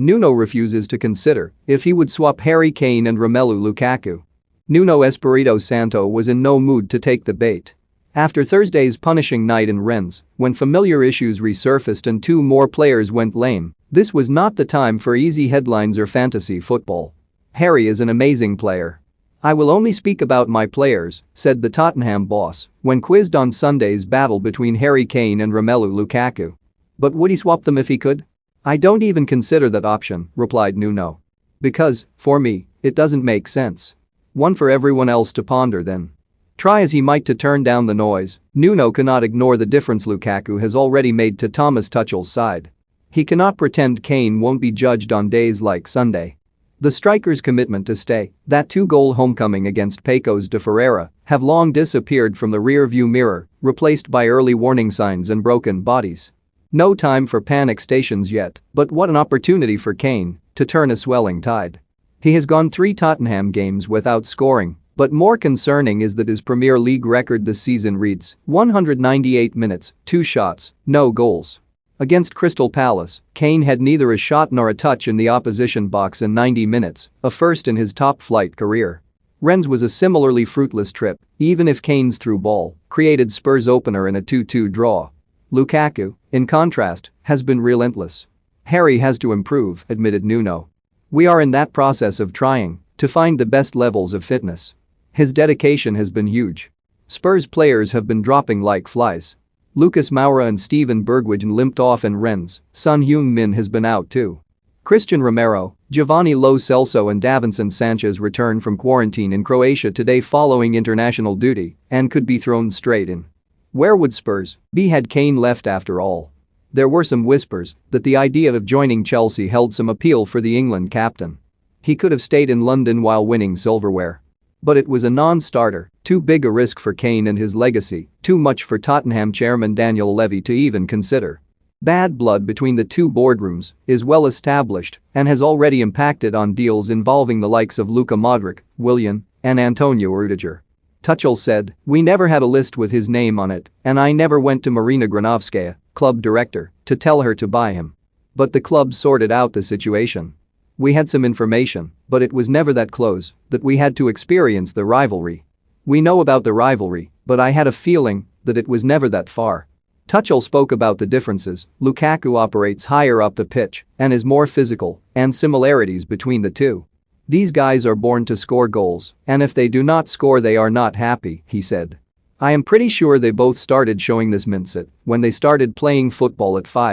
Nuno refuses to consider if he would swap Harry Kane and Romelu Lukaku. Nuno Espirito Santo was in no mood to take the bait. After Thursday's punishing night in Rennes, when familiar issues resurfaced and two more players went lame, this was not the time for easy headlines or fantasy football. Harry is an amazing player. I will only speak about my players, said the Tottenham boss, when quizzed on Sunday's battle between Harry Kane and Romelu Lukaku. But would he swap them if he could? I don't even consider that option, replied Nuno. Because, for me, it doesn't make sense. One for everyone else to ponder then. Try as he might to turn down the noise, Nuno cannot ignore the difference Lukaku has already made to Thomas Tuchel's side. He cannot pretend Kane won't be judged on days like Sunday. The striker's commitment to stay, that two-goal homecoming against Pecos de Ferreira, have long disappeared from the rear-view mirror, replaced by early warning signs and broken bodies. No time for panic stations yet, but what an opportunity for Kane to turn a swelling tide. He has gone 3 Tottenham games without scoring, but more concerning is that his Premier League record this season reads 198 minutes, 2 shots, no goals. Against Crystal Palace, Kane had neither a shot nor a touch in the opposition box in 90 minutes, a first in his top-flight career. Rennes was a similarly fruitless trip, even if Kane's through ball created Spurs' opener in a 2-2 draw. Lukaku, in contrast, has been relentless. Harry has to improve, admitted Nuno. We are in that process of trying to find the best levels of fitness. His dedication has been huge. Spurs players have been dropping like flies. Lucas Moura and Steven Bergwijn limped off in Rennes, Son Heung-min has been out too. Christian Romero, Giovanni Lo Celso and Davinson Sanchez returned from quarantine in Croatia today following international duty and could be thrown straight in. Where would Spurs be had Kane left after all? There were some whispers that the idea of joining Chelsea held some appeal for the England captain. He could have stayed in London while winning silverware. But it was a non-starter, too big a risk for Kane and his legacy, too much for Tottenham chairman Daniel Levy to even consider. Bad blood between the two boardrooms is well established and has already impacted on deals involving the likes of Luka Modric, Willian, and Antonio Rudiger. Tuchel said, "We never had a list with his name on it, and I never went to Marina Granovskaya, club director, to tell her to buy him. But the club sorted out the situation. We had some information, but it was never that close that we had to experience the rivalry. We know about the rivalry, but I had a feeling that it was never that far." Tuchel spoke about the differences. Lukaku operates higher up the pitch and is more physical, and similarities between the two. These guys are born to score goals, and if they do not score they are not happy, he said. I am pretty sure they both started showing this mindset when they started playing football at 5.